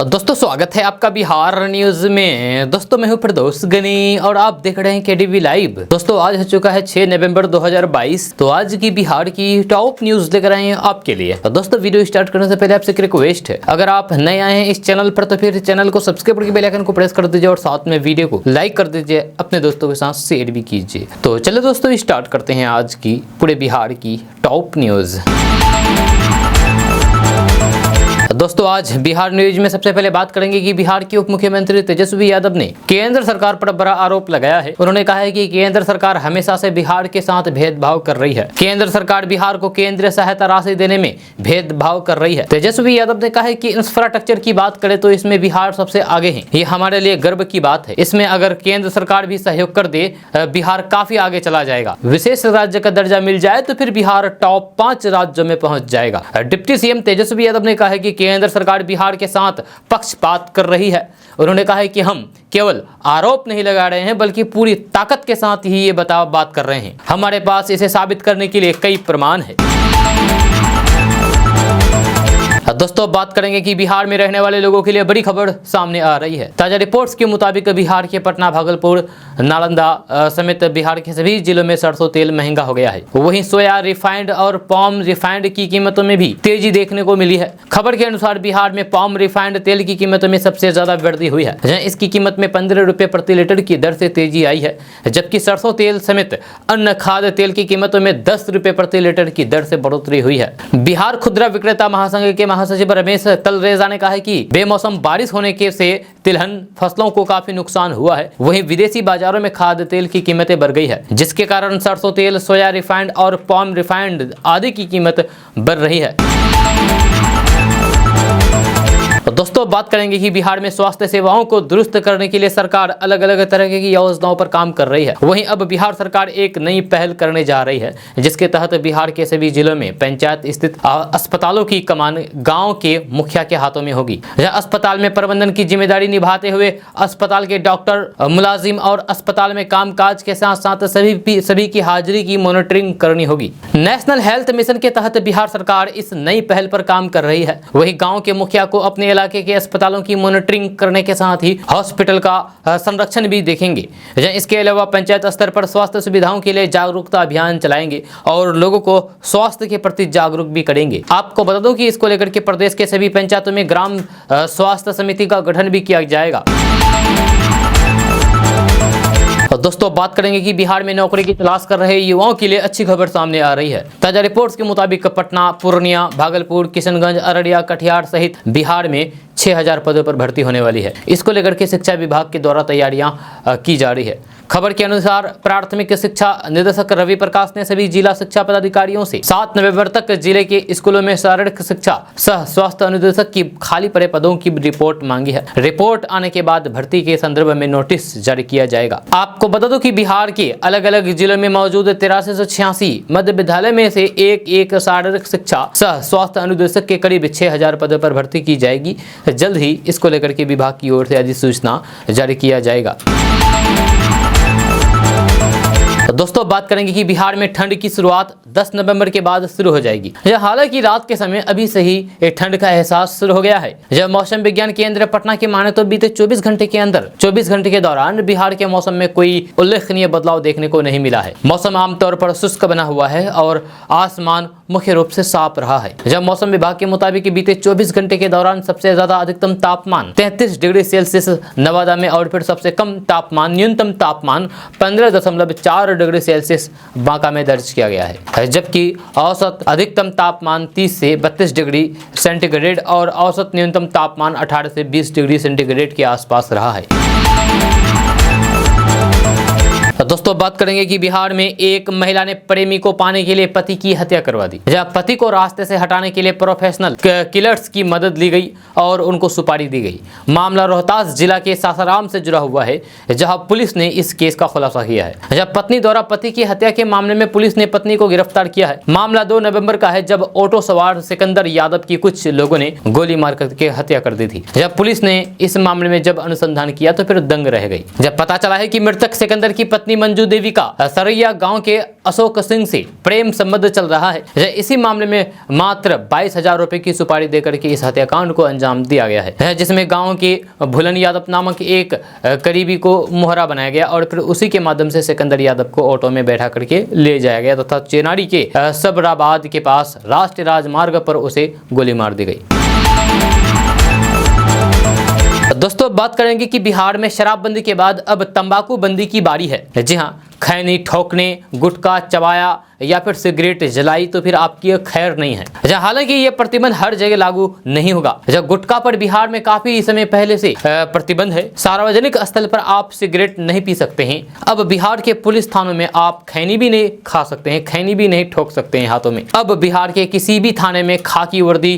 दोस्तों स्वागत है आपका बिहार न्यूज में। दोस्तों मैं हूं फिरदौस गनी और आप देख रहे हैं केडीवी लाइव। दोस्तों आज हो चुका है 6 नवंबर 2022। तो आज की बिहार की टॉप न्यूज लेकर आए हैं आपके लिए। तो दोस्तों वीडियो स्टार्ट करने से पहले आपसे एक रिक्वेस्ट है, अगर आप नए आए हैं इस चैनल पर तो फिर चैनल को सब्सक्राइब करके बेल आइकन को प्रेस कर दीजिए और साथ में वीडियो को लाइक कर दीजिए, अपने दोस्तों के साथ शेयर भी कीजिए। तो चलो दोस्तों स्टार्ट करते हैं आज की पूरे बिहार की टॉप न्यूज। दोस्तों आज बिहार न्यूज में सबसे पहले बात करेंगे कि बिहार के उप मुख्यमंत्री तेजस्वी यादव ने केंद्र सरकार पर बड़ा आरोप लगाया है। उन्होंने कहा है कि केंद्र सरकार हमेशा से बिहार के साथ भेदभाव कर रही है। केंद्र सरकार बिहार को केंद्रीय सहायता राशि देने में भेदभाव कर रही है। तेजस्वी यादव ने कहा है कि इंफ्रास्ट्रक्चर की बात करें तो इसमें बिहार सबसे आगे है। ये हमारे लिए गर्व की बात है। इसमें अगर केंद्र सरकार भी सहयोग कर दे, बिहार काफी आगे चला जाएगा। विशेष राज्य का दर्जा मिल जाए तो फिर बिहार टॉप 5 राज्यों में पहुंच जाएगा। डिप्टी सीएम तेजस्वी यादव ने कहा है कि केंद्र सरकार बिहार के साथ पक्षपात कर रही है। उन्होंने कहा है कि हम केवल आरोप नहीं लगा रहे हैं बल्कि पूरी ताकत के साथ ही ये बात कर रहे हैं। हमारे पास इसे साबित करने के लिए कई प्रमाण हैं। दोस्तों बात करेंगे कि बिहार में रहने वाले लोगों के लिए बड़ी खबर सामने आ रही है। ताजा रिपोर्ट्स के मुताबिक बिहार के पटना, भागलपुर, नालंदा समेत बिहार के सभी जिलों में सरसों तेल महंगा हो गया है। वहीं सोया रिफाइंड और पाम रिफाइंड की कीमतों में भी तेजी देखने को मिली है। खबर के अनुसार बिहार में पाम रिफाइंड तेल की कीमतों में सबसे ज्यादा वृद्धि हुई है, जहाँ इसकी कीमत में 15 रुपए प्रति लीटर की दर से तेजी आई है, जबकि सरसों तेल समेत अन्य खाद्य तेल की कीमतों में 10 रुपए प्रति लीटर की दर से बढ़ोतरी हुई है। बिहार खुदरा विक्रेता महासंघ के महासचिव रमेश तलरेजा ने कहा है कि बेमौसम बारिश होने के से तिलहन फसलों को काफी नुकसान हुआ है। वहीं विदेशी बाजारों में खाद्य तेल की कीमतें बढ़ गई है, जिसके कारण सरसों तेल, सोया रिफाइंड और पाम रिफाइंड आदि की कीमत बढ़ रही है। दोस्तों बात करेंगे कि बिहार में स्वास्थ्य सेवाओं को दुरुस्त करने के लिए सरकार अलग अलग तरह की योजनाओं पर काम कर रही है। वहीं अब बिहार सरकार एक नई पहल करने जा रही है, जिसके तहत बिहार के सभी जिलों में पंचायत स्थित अस्पतालों की कमान गांव के मुखिया के हाथों में होगी। यह अस्पताल में प्रबंधन की जिम्मेदारी निभाते हुए अस्पताल के डॉक्टर, मुलाजिम और अस्पताल में कामकाज के साथ साथ सभी की हाजिरी की मॉनिटरिंग करनी होगी। नेशनल हेल्थ मिशन के तहत बिहार सरकार इस नई पहल पर काम कर रही है। वही गाँव के मुखिया को अपने इलाके के अस्पतालों की मॉनिटरिंग करने के साथ ही हॉस्पिटल का संरक्षण भी देखेंगे। इसके अलावा पंचायत स्तर पर स्वास्थ्य सुविधाओं के लिए जागरूकता अभियान चलाएंगे और लोगों को स्वास्थ्य के प्रति जागरूक भी करेंगे। आपको बता दूं कि इसको लेकर के प्रदेश के सभी पंचायतों में ग्राम स्वास्थ्य समिति का गठन भी किया जाएगा। दोस्तों बात करेंगे कि बिहार में नौकरी की तलाश कर रहे युवाओं के लिए अच्छी खबर सामने आ रही है। ताजा रिपोर्ट्स के मुताबिक पटना, पूर्णिया, भागलपुर, किशनगंज, अररिया, कटिहार सहित बिहार में 6000 पदों पर भर्ती होने वाली है। इसको लेकर के शिक्षा विभाग के द्वारा तैयारियां की जा रही है। खबर के अनुसार प्राथमिक शिक्षा निदेशक रवि प्रकाश ने सभी जिला शिक्षा पदाधिकारियों से 7 नवंबर तक जिले के स्कूलों में शारीरिक शिक्षा सह स्वास्थ्य अनुदेशक की खाली पड़े पदों की रिपोर्ट मांगी है। रिपोर्ट आने के बाद भर्ती के संदर्भ में नोटिस जारी किया जाएगा। आपको बता दो कि बिहार के अलग अलग जिलों में मौजूद 8386 मध्य विद्यालय में से एक शारीरिक शिक्षा सह स्वास्थ्य अनुदेशक के करीब 6000 पदों पर भर्ती की जाएगी। जल्द ही इसको लेकर के विभाग की ओर से अधिसूचना जारी किया जाएगा। दोस्तों बात करेंगे कि बिहार में ठंड की शुरुआत 10 नवंबर के बाद शुरू हो जाएगी। हालांकि रात के समय अभी से ही ठंड का एहसास शुरू हो गया है। जब मौसम विज्ञान केंद्र पटना की माने तो बीते 24 घंटे के अंदर 24 घंटे के दौरान बिहार के मौसम में कोई उल्लेखनीय बदलाव देखने को नहीं मिला है। मौसम आमतौर पर शुष्क बना हुआ है और आसमान मुख्य रूप से साफ रहा है। जब मौसम विभाग के मुताबिक बीते 24 घंटे के दौरान सबसे ज्यादा अधिकतम तापमान 33 डिग्री सेल्सियस नवादा में और फिर सबसे कम तापमान न्यूनतम तापमान 15.4 डिग्री सेल्सियस बांका में दर्ज किया गया है, जबकि औसत अधिकतम तापमान 30 से 32 डिग्री सेंटीग्रेड और औसत न्यूनतम तापमान 18 से 20 डिग्री सेंटीग्रेड के आसपास रहा है। दोस्तों बात करेंगे कि बिहार में एक महिला ने प्रेमी को पाने के लिए पति की हत्या करवा दी। जहां पति को रास्ते से हटाने के लिए प्रोफेशनल किलर्स की मदद ली गई और उनको सुपारी दी गई। मामला रोहतास जिला के सासाराम से जुड़ा हुआ है, जहां पुलिस ने इस केस का खुलासा किया है। जहां पत्नी द्वारा पति की हत्या के मामले में पुलिस ने पत्नी को गिरफ्तार किया है। मामला 2 नवंबर का है, जब ऑटो सवार सिकंदर यादव की कुछ लोगों ने गोली मार करके हत्या कर दी थी। जब पुलिस ने इस मामले में जब अनुसंधान किया तो फिर दंग रह गई जब पता चला है कि मृतक सिकंदर की पत्नी पत्नी मंजू देवी का सरैया गांव के अशोक सिंह से प्रेम संबंध चल रहा है। इसी मामले में मात्र 22,000 रुपए की सुपारी देकर के इस हत्याकांड को अंजाम दिया गया है, जिसमें गांव के भुलन यादव नामक एक करीबी को मोहरा बनाया गया और फिर उसी के माध्यम से सिकंदर यादव को ऑटो में बैठा करके ले जाया गया तथा चेनारी के सबराबाद के पास राष्ट्रीय राजमार्ग पर उसे गोली मार दी गई। दोस्तों, बात करेंगे कि बिहार में शराबबंदी के बाद अब तंबाकू बंदी की बारी है। जी हाँ, खैनी ठोकने, गुटखा चबाया या फिर सिगरेट जलाई तो फिर आपकी खैर नहीं है। हालांकि ये प्रतिबंध हर जगह लागू नहीं होगा। गुटखा पर बिहार में काफी समय पहले से प्रतिबंध है। सार्वजनिक स्थल पर आप सिगरेट नहीं पी सकते हैं। अब बिहार के पुलिस थानों में आप खैनी भी नहीं खा सकते हैं, खैनी भी नहीं ठोक सकते हैं हाथों में। अब बिहार के किसी भी थाने में खाकी वर्दी,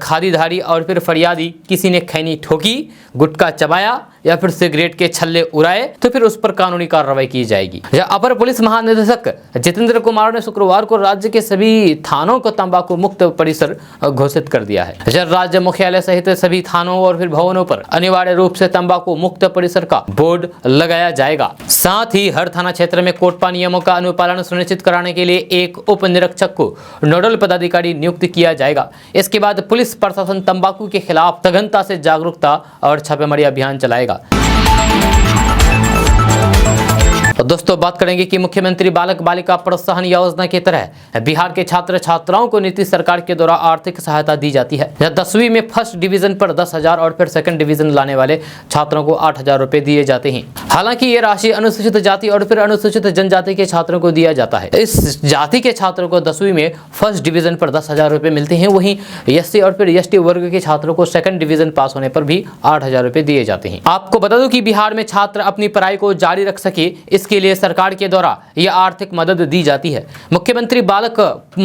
खादीधारी और फिर फरियादी किसी ने खैनी ठोकी, गुटखा चबाया या फिर सिगरेट के छल्ले उड़ाए तो फिर उस पर कानूनी कार्रवाई की जाएगी। अपर पुलिस महानिदेशक जितेंद्र कुमार ने शुक्रवार को राज्य के सभी थानों को तंबाकू मुक्त परिसर घोषित कर दिया है। राज्य मुख्यालय सहित सभी थानों और फिर भवनों पर अनिवार्य रूप से तंबाकू मुक्त परिसर का बोर्ड लगाया जाएगा। साथ ही हर थाना क्षेत्र में कोटपा नियमों का अनुपालन सुनिश्चित कराने के लिए एक उप निरीक्षक को नोडल पदाधिकारी नियुक्त किया जाएगा। इसके बाद पुलिस प्रशासन तंबाकू के खिलाफ सघनता से जागरूकता और छापेमारी अभियान चलाएगा। दोस्तों, बात करेंगे कि मुख्यमंत्री बालक बालिका प्रोत्साहन योजना की तरह बिहार के छात्र छात्राओं को नीतीश सरकार के द्वारा आर्थिक सहायता दी जाती है। 10वीं में फर्स्ट डिवीजन पर 10,000 और फिर सेकंड डिवीजन लाने वाले छात्रों को 8,000 रुपए दिए जाते हैं। हालांकि ये राशि अनुसूचित जाति और फिर अनुसूचित जनजाति के छात्रों को दिया जाता है। इस जाति के छात्रों को 10वीं में फर्स्ट डिवीजन पर 10,000 रुपए मिलते हैं। वहीं एससी और फिर एसटी वर्ग के छात्रों को सेकंड डिवीजन पास होने पर भी 8,000 रुपए दिए जाते हैं। आपको बता दूं कि बिहार में छात्र अपनी पढ़ाई को जारी रख सके, इसके लिए सरकार के द्वारा यह आर्थिक मदद दी जाती है। मुख्यमंत्री बालक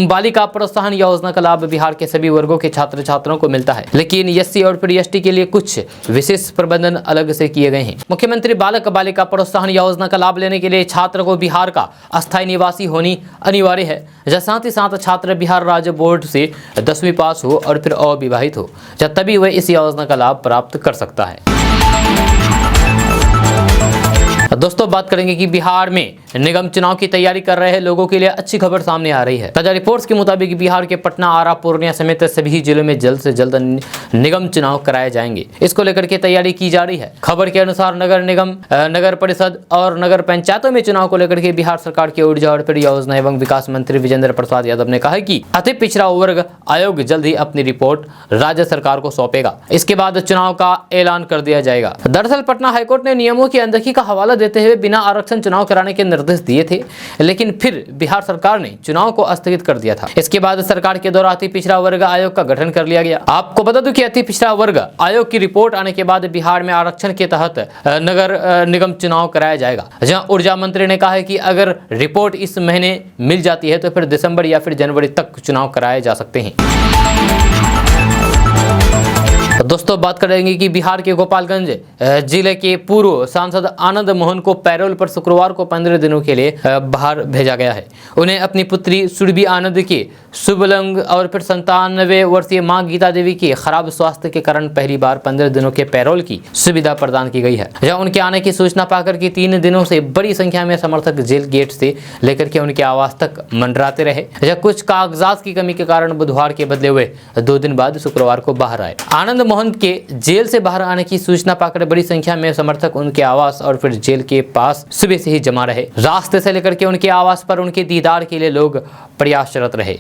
बालिका प्रोत्साहन योजना का लाभ बिहार के सभी वर्गों के छात्र छात्राओं को मिलता है, लेकिन एससी और फिर एसटी के लिए कुछ विशेष प्रबंधन अलग से किए गए हैं। मुख्यमंत्री बालक बालिका प्रोत्साहन योजना का लाभ लेने के लिए छात्र को बिहार का अस्थायी निवासी होनी अनिवार्य है। साथ ही साथ छात्र बिहार राज्य बोर्ड से 10वीं पास हो और फिर अविवाहित हो, तभी वह इस योजना का लाभ प्राप्त कर सकता है। दोस्तों, बात करेंगे कि बिहार में निगम चुनाव की तैयारी कर रहे लोगों के लिए अच्छी खबर सामने आ रही है। ताजा रिपोर्ट्स के मुताबिक बिहार के पटना, आरा, पूर्णिया समेत सभी जिलों में जल्द से जल्द निगम चुनाव कराए जाएंगे। इसको लेकर के तैयारी की जा रही है। खबर के अनुसार नगर निगम, नगर परिषद और नगर पंचायतों में चुनाव को लेकर के बिहार सरकार के ऊर्जा और फिर योजना एवं विकास मंत्री विजेंद्र प्रसाद यादव ने कहा है कि अति पिछड़ा वर्ग आयोग जल्द ही अपनी रिपोर्ट राज्य सरकार को सौंपेगा। इसके बाद चुनाव का ऐलान कर दिया जाएगा। दरअसल पटना हाईकोर्ट ने नियमों की अनदेखी का हवाला देते हुए बिना आरक्षण चुनाव कराने के निर्देश दिए थे, लेकिन फिर बिहार सरकार ने चुनाव को स्थगित कर दिया था। इसके बाद सरकार के द्वारा अति पिछड़ा वर्ग आयोग का गठन कर लिया गया। आपको बता दूं कि अति पिछड़ा वर्ग आयोग की रिपोर्ट आने के बाद बिहार में आरक्षण के तहत नगर निगम चुनाव कराया जाएगा। जहां ऊर्जा मंत्री ने कहा है कि अगर रिपोर्ट इस महीने मिल जाती है तो फिर दिसंबर या फिर जनवरी तक चुनाव कराए जा सकते हैं। दोस्तों, बात करेंगे कि बिहार के गोपालगंज जिले के पूर्व सांसद आनंद मोहन को पैरोल पर शुक्रवार को 15 दिनों के लिए बाहर भेजा गया है। उन्हें अपनी पुत्री सुरभि आनंद के शुभलंग और फिर 97 वर्षीय मां गीता देवी के खराब स्वास्थ्य के कारण पहली बार 15 दिनों के पैरोल की सुविधा प्रदान की गई है। जहां उनके आने की सूचना पाकर के 3 दिनों से बड़ी संख्या में समर्थक जेल गेट से लेकर के उनके आवास तक मंडराते रहे। कुछ कागजात की कमी के कारण बुधवार के बदले हुए 2 दिन बाद शुक्रवार को बाहर आए। आनंद मोहन के जेल से बाहर आने की सूचना पाकर बड़ी संख्या में समर्थक उनके आवास और फिर जेल के पास सुबह से ही जमा रहे। रास्ते से लेकर के उनके आवास पर उनके दीदार के लिए लोग प्रयासरत रहे।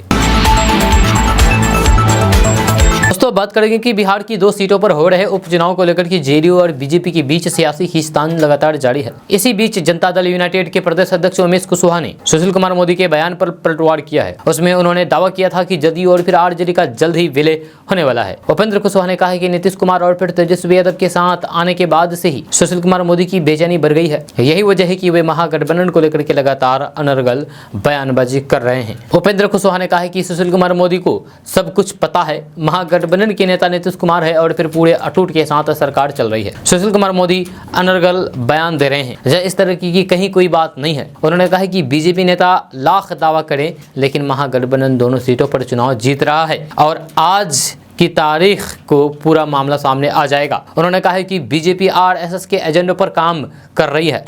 दोस्तों, बात करेंगे कि बिहार की 2 सीटों पर हो रहे उपचुनाव को लेकर के जेडीयू और बीजेपी के बीच सियासी खींचतान लगातार जारी है। इसी बीच जनता दल यूनाइटेड के प्रदेश अध्यक्ष उमेश कुशवाहा ने सुशील कुमार मोदी के बयान पर पलटवार किया है। उसमें उन्होंने दावा किया था कि जदयू और फिर आरजेडी का जल्द ही विलय होने वाला है। उपेंद्र कुशवाहा ने कहा है कि नीतीश कुमार और फिर तेजस्वी यादव के साथ आने के बाद से ही सुशील कुमार मोदी की बेचैनी बढ़ गई है। यही वजह है कि वे महागठबंधन को लेकर के लगातार अनर्गल बयानबाजी कर रहे हैं। उपेंद्र कुशवाहा ने कहा है कि सुशील कुमार मोदी को सब कुछ पता है। महागठबंधन के नेता नीतीश कुमार है और फिर पूरे अटूट के साथ सरकार चल रही है। सुशील कुमार मोदी अनर्गल बयान दे रहे हैं। इस तरह की कहीं कोई बात नहीं है। उन्होंने कहा कि बीजेपी नेता लाख दावा करें, लेकिन महागठबंधन दोनों सीटों पर चुनाव जीत रहा है और आज की तारीख को पूरा मामला सामने आ जाएगा। उन्होंने कहा है कि बीजेपी आरएसएस के एजेंडे पर काम कर रही है।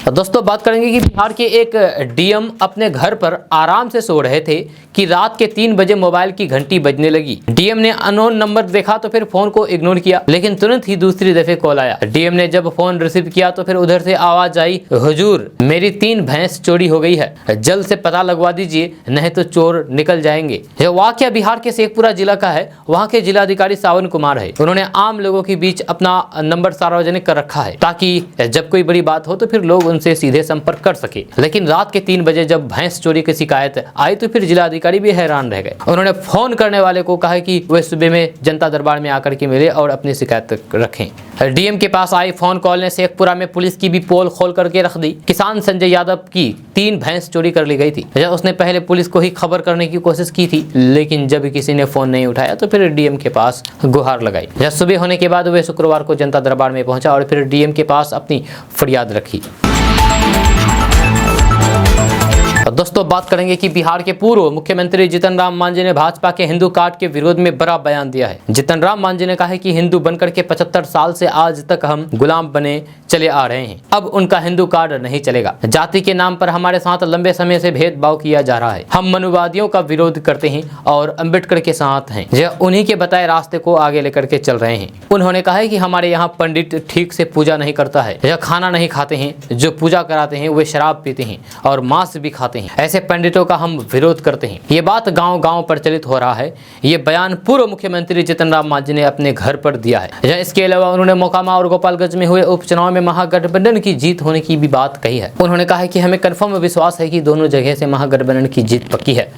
दोस्तों बात करेंगे कि बिहार के एक डीएम अपने घर पर आराम से सो रहे थे कि रात के 3 बजे मोबाइल की घंटी बजने लगी। डीएम ने अननोन नंबर देखा तो फिर फोन को इग्नोर किया, लेकिन तुरंत ही दूसरी दफे कॉल आया। डीएम ने जब फोन रिसीव किया तो फिर उधर से आवाज आई, हुजूर मेरी 3 भैंस चोरी हो गई है, जल्द से पता लगवा दीजिए नहीं तो चोर निकल जाएंगे। यह वाकया बिहार के शेखपुरा जिला का है। वहाँ के जिलाधिकारी सावन कुमार है। उन्होंने आम लोगों के बीच अपना नंबर सार्वजनिक कर रखा है ताकि जब कोई बड़ी बात हो तो फिर लोग उनसे सीधे संपर्क कर सके। लेकिन रात के 3 बजे जब भैंस चोरी की शिकायत आई तो फिर जिलाधिकारी भी हैरान रह गए। उन्होंने फोन करने वाले को कहा कि वे सुबह में जनता दरबार में आकर के मिले और अपनी शिकायत रखें। डीएम के पास आई फोन कॉल ने शेखपुरा में पुलिस की भी पोल खोल करके रख दी। किसान संजय यादव की 3 भैंस चोरी कर ली गई थी। उसने पहले पुलिस को ही खबर करने की कोशिश की थी, लेकिन जब किसी ने फोन नहीं उठाया तो फिर डीएम के पास गुहार लगाई। सुबह होने के बाद वे शुक्रवार को जनता दरबार में पहुंचा और फिर डीएम के पास अपनी फरियाद रखी। दोस्तों बात करेंगे कि बिहार के पूर्व मुख्यमंत्री जीतन राम मांझी ने भाजपा के हिंदू कार्ड के विरोध में बड़ा बयान दिया है। जीतन राम मांझी ने कहा है कि हिंदू बनकर के 75 साल से आज तक हम गुलाम बने चले आ रहे हैं, अब उनका हिंदू कार्ड नहीं चलेगा। जाति के नाम पर हमारे साथ लंबे समय से भेदभाव किया जा रहा है। हम मनुवादियों का विरोध करते हैं और अम्बेडकर के साथ हैं। यह उन्हीं के बताए रास्ते को आगे लेकर के चल रहे हैं। उन्होंने कहा है कि हमारे यहाँ पंडित ठीक से पूजा नहीं करता है, यह खाना नहीं खाते हैं, जो पूजा कराते हैं वे शराब पीते हैं और मांस भी खाते हैं। ऐसे पंडितों का हम विरोध करते हैं। ये बात गांव-गांव प्रचलित हो रहा है। ये बयान पूर्व मुख्यमंत्री जीतन राम मांझी ने अपने घर पर दिया है। इसके अलावा उन्होंने मोकामा और गोपालगंज में हुए उपचुनाव में महागठबंधन की जीत होने की भी बात कही है। उन्होंने कहा है कि हमें कन्फर्म विश्वास है कि दोनों जगह से महागठबंधन की जीत पक्की है।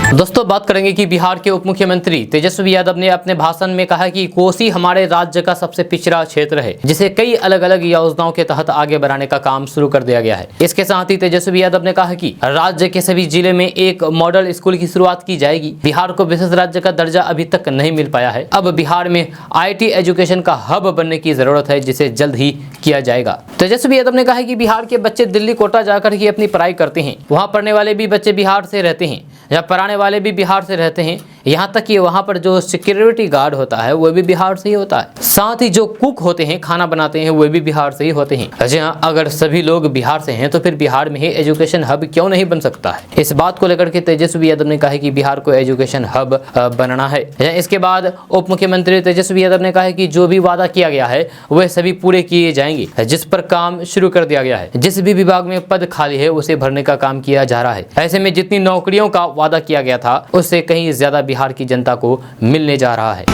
दोस्तों बात करेंगे कि बिहार के उप मुख्यमंत्री तेजस्वी यादव ने अपने भाषण में कहा कि कोसी हमारे राज्य का सबसे पिछड़ा क्षेत्र है, जिसे कई अलग अलग योजनाओं के तहत आगे बढ़ाने का काम शुरू कर दिया गया है। इसके साथ ही तेजस्वी यादव ने कहा कि राज्य के सभी जिले में एक मॉडल स्कूल की शुरुआत की जाएगी। बिहार को विशेष राज्य का दर्जा अभी तक नहीं मिल पाया है। अब बिहार में IT एजुकेशन का हब बनने की जरूरत है, जिसे जल्द ही किया जाएगा। तेजस्वी यादव ने कहा कि बिहार के बच्चे दिल्ली कोटा जाकर ही अपनी पढ़ाई करते हैं। वहाँ पढ़ने वाले भी बच्चे बिहार से रहते हैं या पढ़ाने वाले भी बिहार से रहते हैं। यहाँ तक कि वहाँ पर जो सिक्योरिटी गार्ड होता है वो भी बिहार से ही होता है। साथ ही जो कुक होते हैं, खाना बनाते हैं, वो भी बिहार से ही होते हैं। जी हाँ, अगर सभी लोग बिहार से हैं तो फिर बिहार में ही एजुकेशन हब क्यों नहीं बन सकता है। इस बात को लेकर के तेजस्वी यादव ने कहा है कि बिहार को एजुकेशन हब बनना है। इसके बाद उप मुख्यमंत्री तेजस्वी यादव ने कहा है कि जो भी वादा किया गया है वह सभी पूरे किए जाएंगे। जिस पर काम शुरू कर दिया गया है, जिस भी विभाग में पद खाली है उसे भरने का काम किया जा रहा है। ऐसे में जितनी नौकरियों का वादा किया गया था उससे कहीं ज्यादा बिहार की जनता को मिलने जा रहा है।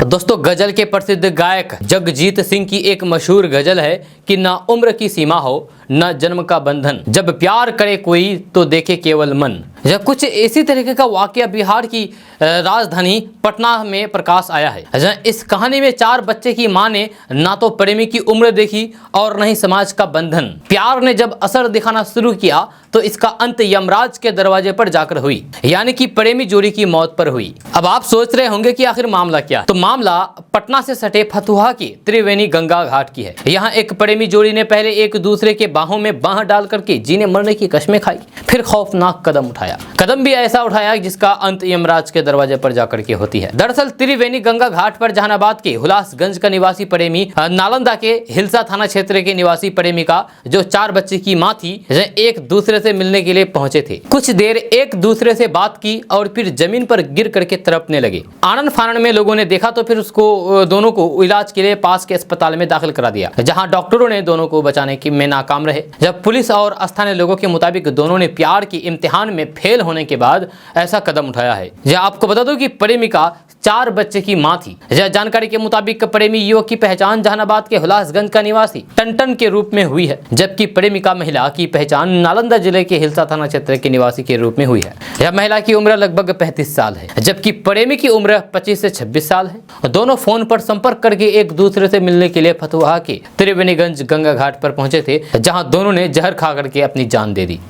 दोस्तों गजल के प्रसिद्ध गायक जगजीत सिंह की एक मशहूर गजल है कि ना उम्र की सीमा हो न जन्म का बंधन, जब प्यार करे कोई तो देखे केवल मन। यह कुछ इसी तरीके का वाकया बिहार की राजधानी पटना में प्रकाश आया है। इस कहानी में 4 बच्चे की मां ने ना तो प्रेमी की उम्र देखी और न ही समाज का बंधन। प्यार ने जब असर दिखाना शुरू किया तो इसका अंत यमराज के दरवाजे पर जाकर हुई, यानी कि प्रेमी जोड़ी की मौत पर हुई। अब आप सोच रहे होंगे कि आखिर मामला क्या है, तो मामला पटना से सटे फतुहा के त्रिवेणी गंगा घाट की है। यहाँ एक प्रेमी जोड़ी ने पहले एक दूसरे के बाहों में बाह डाल करके जीने मरने की कस्में खाई, फिर खौफनाक कदम उठाया। कदम भी ऐसा उठाया जिसका अंत यमराज के दरवाजे पर जाकर के होती है। दरअसल त्रिवेणी गंगा घाट पर जहानाबाद के हुलासगंज का निवासी प्रेमी नालंदा के हिलसा थाना क्षेत्र के निवासी प्रेमिका जो 4 बच्चे की मां थी, एक दूसरे से मिलने के लिए पहुंचे थे। कुछ देर एक दूसरे से बात की और फिर जमीन पर गिर करके तड़पने लगे। आनंद फानन में लोगों ने देखा तो फिर उसको दोनों को इलाज के लिए पास के अस्पताल में दाखिल करा दिया, जहां डॉक्टरों ने दोनों को बचाने की में नाकाम रहे। जब पुलिस और स्थानीय लोगों के मुताबिक दोनों ने प्यार की इम्तिहान में फेल होने के बाद ऐसा कदम उठाया है। यह आपको बता दूं कि प्रेमिका 4 बच्चे की मां थी। जानकारी के मुताबिक प्रेमी युवक की पहचान जहानाबाद के हुलासगंज का निवासी टन के रूप में हुई है, जबकि प्रेमिका महिला की पहचान नालंदा जिले के हिलसा थाना क्षेत्र के निवासी के रूप में हुई है। यह महिला की उम्र लगभग 35 साल है, जबकि प्रेमी की उम्र 25 से 26 साल है। दोनों फोन पर संपर्क करके एक दूसरे से मिलने के लिए फतुहा के त्रिवेणीगंज गंगा घाट पर पहुंचे थे, जहां दोनों ने जहर खा करके अपनी जान दे दी।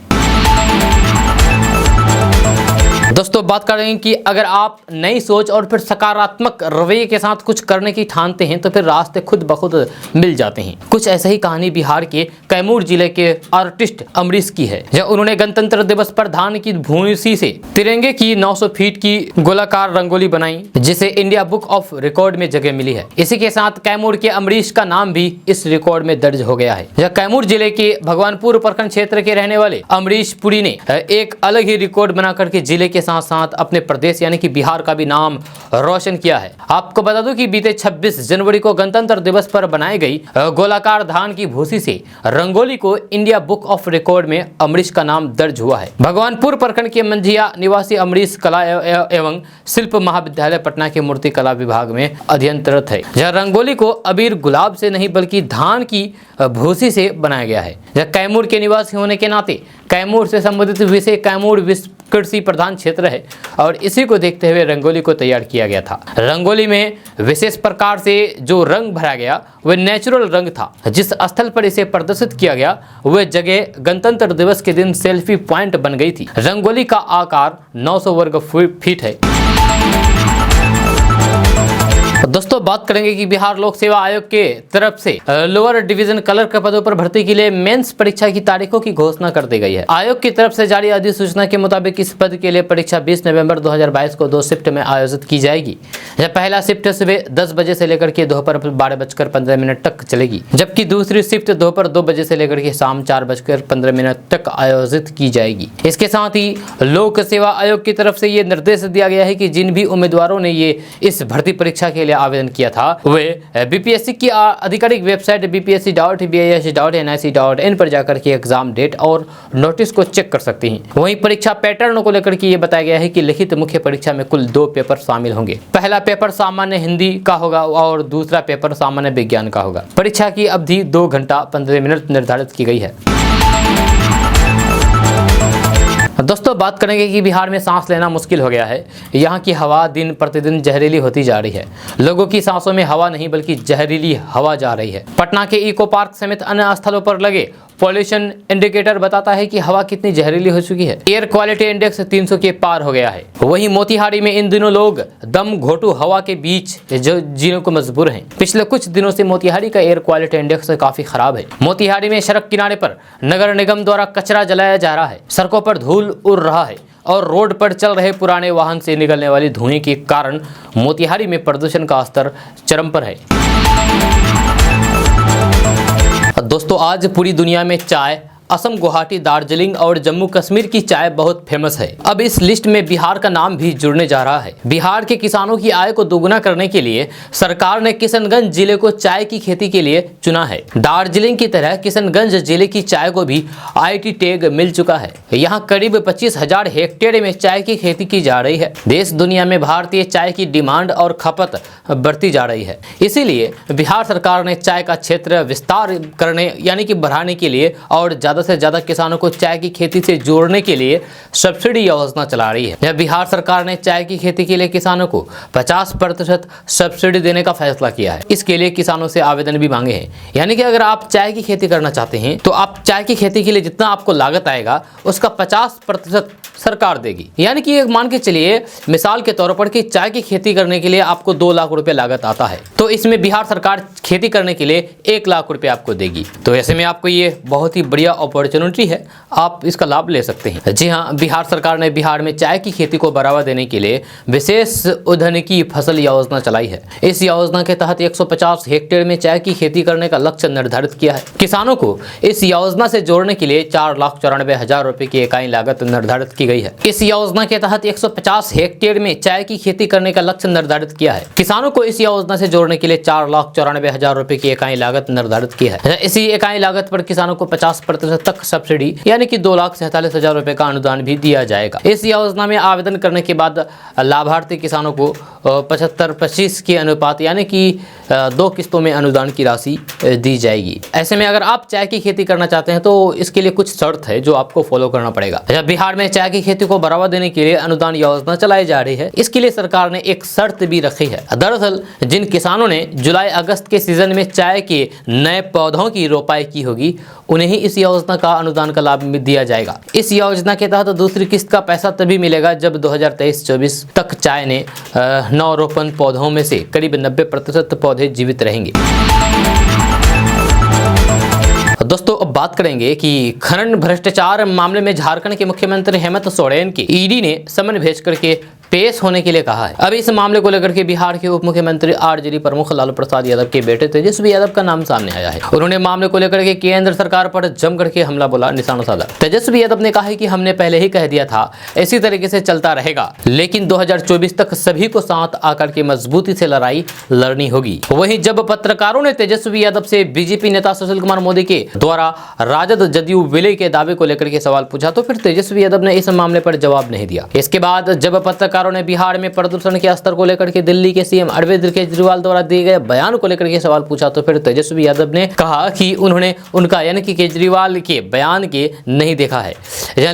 दोस्तों बात करेंगे कि अगर आप नई सोच और फिर सकारात्मक रवैये के साथ कुछ करने की ठानते हैं तो फिर रास्ते खुद ब खुद मिल जाते हैं। कुछ ऐसा ही कहानी बिहार के कैमूर जिले के आर्टिस्ट अमरीश की है, जब उन्होंने गणतंत्र दिवस पर धान की भूसी से तिरंगे की 900 फीट की गोलाकार रंगोली बनाई, जिसे इंडिया बुक ऑफ रिकॉर्ड में जगह मिली है। इसी के साथ कैमूर के अमरीश का नाम भी इस रिकॉर्ड में दर्ज हो गया है। जब कैमूर जिले के भगवानपुर प्रखंड क्षेत्र के रहने वाले अमरीश पुरी ने एक अलग ही रिकॉर्ड बना करके जिले के साथ साथ अपने प्रदेश यानी कि बिहार का भी नाम रोशन किया है। आपको बता दूं कि बीते 26 जनवरी को गणतंत्र दिवस पर बनाई गई गोलाकार धान की भूसी से रंगोली को इंडिया बुक ऑफ रिकॉर्ड में अमरीश का नाम दर्ज हुआ है। भगवानपुर प्रखंड के मंझिया निवासी अमरीश कला एवं शिल्प महाविद्यालय पटना के मूर्ति कला विभाग में अध्ययनरत है। यह रंगोली को अबीर गुलाब से नहीं बल्कि धान की भूसी से बनाया गया है। यह कैमूर के निवासी होने के नाते कैमूर से संबंधित विषय कैमूर विश्व कृषि प्रधान क्षेत्र है और इसी को देखते हुए रंगोली को तैयार किया गया था। रंगोली में विशेष प्रकार से जो रंग भरा गया वह नेचुरल रंग था। जिस स्थल पर इसे प्रदर्शित किया गया वह जगह गणतंत्र दिवस के दिन सेल्फी पॉइंट बन गई थी। रंगोली का आकार 900 वर्ग फीट है। दोस्तों बात करेंगे कि बिहार लोक सेवा आयोग के तरफ से लोअर डिवीजन क्लर्क के पदों पर भर्ती के लिए मेंस परीक्षा की तारीखों की घोषणा कर दी गई है। आयोग की तरफ से जारी अधिसूचना के मुताबिक इस पद के लिए परीक्षा 20 नवंबर 2022 को 2 शिफ्ट में आयोजित की जाएगी। यह पहला शिफ्ट सुबह 10 बजे से लेकर के दोपहर 12:15 तक चलेगी, जबकि दूसरी शिफ्ट दोपहर 2 बजे से लेकर के शाम 4:15 तक आयोजित की जाएगी। इसके साथ ही लोक सेवा आयोग की तरफ से ये निर्देश दिया गया है कि जिन भी उम्मीदवारों ने ये इस भर्ती परीक्षा के लिए आवेदन किया था वे बीपीएससी की आधिकारिक वेबसाइट bpsc.bis.nic.in पर जाकर के एग्जाम डेट और नोटिस को चेक कर सकते हैं। वहीं परीक्षा पैटर्न को लेकर के ये बताया गया है कि लिखित मुख्य परीक्षा में कुल 2 पेपर शामिल होंगे। पहला पेपर सामान्य हिंदी का होगा और दूसरा पेपर सामान्य विज्ञान का होगा। परीक्षा की अवधि 2 घंटा 15 मिनट निर्धारित की गई है। दोस्तों बात करेंगे कि बिहार में सांस लेना मुश्किल हो गया है। यहाँ की हवा दिन प्रतिदिन जहरीली होती जा रही है। लोगों की सांसों में हवा नहीं बल्कि जहरीली हवा जा रही है। पटना के इको पार्क समेत अन्य स्थलों पर लगे पॉल्यूशन इंडिकेटर बताता है कि हवा कितनी जहरीली हो चुकी है। एयर क्वालिटी इंडेक्स 300 के पार हो गया है। वहीं मोतिहारी में इन दिनों लोग दम घोटू हवा के बीच जीने को मजबूर हैं। पिछले कुछ दिनों से मोतिहारी का एयर क्वालिटी इंडेक्स काफी खराब है। मोतिहारी में सड़क किनारे पर नगर निगम द्वारा कचरा जलाया जा रहा है। सड़कों पर धूल उड़ रहा है और रोड पर चल रहे पुराने वाहन से निकलने वाली धुएं के कारण मोतिहारी में प्रदूषण का स्तर चरम पर है। दोस्तों आज पूरी दुनिया में चाय, असम, गुवाहाटी, दार्जिलिंग और जम्मू कश्मीर की चाय बहुत फेमस है। अब इस लिस्ट में बिहार का नाम भी जुड़ने जा रहा है। बिहार के किसानों की आय को दोगुना करने के लिए सरकार ने किशनगंज जिले को चाय की खेती के लिए चुना है। दार्जिलिंग की तरह किशनगंज जिले की चाय को भी आईटी टैग मिल चुका है। यहाँ करीब 25,000 हेक्टेयर में चाय की खेती की जा रही है। देश दुनिया में भारतीय चाय की डिमांड और खपत बढ़ती जा रही है। इसीलिए बिहार सरकार ने चाय का क्षेत्र विस्तार करने यानी कि बढ़ाने के लिए और ज़्यादा से ज्यादा किसानों को चाय की खेती से जोड़ने के लिए सब्सिडी योजना चला रही है। यह बिहार सरकार ने चाय की खेती के लिए किसानों को 50% सब्सिडी देने का फैसला किया है। इसके लिए किसानों से आवेदन भी मांगे हैं। यानी कि अगर आप चाय की खेती करना चाहते हैं तो आप चाय की खेती के लिए जितना आपको लागत आएगा उसका 50% सरकार देगी। यानी कि मान के चलिए मिसाल के तौर पर कि चाय की खेती करने के लिए आपको 2 लाख रुपए लागत आता है तो इसमें बिहार सरकार खेती करने के लिए 1 लाख रुपए आपको देगी। तो ऐसे में आपको ये बहुत ही बढ़िया अपॉर्चुनिटी है, आप इसका लाभ ले सकते हैं। जी हाँ, बिहार सरकार ने बिहार में चाय की खेती को बढ़ावा देने के लिए विशेष उद्यानिकी फसल योजना चलाई है। इस योजना के तहत 150 हेक्टेयर में चाय की खेती करने का लक्ष्य निर्धारित किया है। किसानों को इस योजना से जोड़ने के लिए 4,94,000 रुपए की इकाई लागत निर्धारित की गई है। इस योजना के तहत 150 हेक्टेयर में चाय की खेती करने का लक्ष्य निर्धारित किया है। किसानों को इस योजना से जोड़ने के लिए 4,94,000 रुपए की इकाई लागत निर्धारित की है। इसी इकाई लागत पर किसानों को 50% तक सब्सिडी यानी कि 2,47,000 रुपए का अनुदान भी दिया जाएगा। इस योजना में आवेदन करने के बाद लाभार्थी किसानों को 75-25 के अनुपात यानी कि 2 किस्तों में अनुदान की राशि दी जाएगी। ऐसे में अगर आप चाय की खेती करना चाहते हैं तो इसके लिए कुछ शर्त है जो आपको फॉलो करना पड़ेगा। जब बिहार में चाय की खेती को बढ़ावा देने के लिए अनुदान योजना चलाई जा रही है, इसके लिए सरकार ने एक शर्त भी रखी है। दरअसल जिन किसानों ने जुलाई अगस्त के सीजन में चाय के नए पौधों की रोपाई की होगी, उन्हें ही इस योजना का अनुदान का लाभ दिया जाएगा। इस योजना के तहत दूसरी किस्त का पैसा तभी मिलेगा जब 2023-24 तक चाय ने नवरोपण पौधों में से करीब 90% पौधे जीवित रहेंगे। दोस्तों अब बात करेंगे कि खनन भ्रष्टाचार मामले में झारखंड के मुख्यमंत्री हेमंत सोरेन की ईडी ने समन भेज करके पेश होने के लिए कहा है। अब इस मामले को लेकर के बिहार के उप मुख्यमंत्री आरजेडी प्रमुख लालू प्रसाद यादव के बेटे तेजस्वी यादव का नाम सामने आया है। उन्होंने मामले को लेकर के केंद्र सरकार पर जम करके हमला बोला, निशाना साधा। तेजस्वी यादव ने कहा है कि हमने पहले ही कह दिया था इसी तरीके से चलता रहेगा, लेकिन 2024 तक सभी को साथ आकर के मजबूती से लड़ाई लड़नी होगी। वहीं जब पत्रकारों ने तेजस्वी यादव से बीजेपी नेता सुशील कुमार मोदी के द्वारा राजद जदयू विलय के दावे को लेकर के सवाल पूछा तो फिर तेजस्वी यादव ने इस मामले पर जवाब नहीं दिया। इसके बाद जब पत्रकारों ने बिहार में प्रदूषण के स्तर को लेकर के दिल्ली के सीएम अरविंद केजरीवाल द्वारा दिए गए बयान को लेकर के सवाल पूछा तो फिर तेजस्वी यादव ने कहा कि उन्होंने उनका यानी कि केजरीवाल के बयान के नहीं देखा है,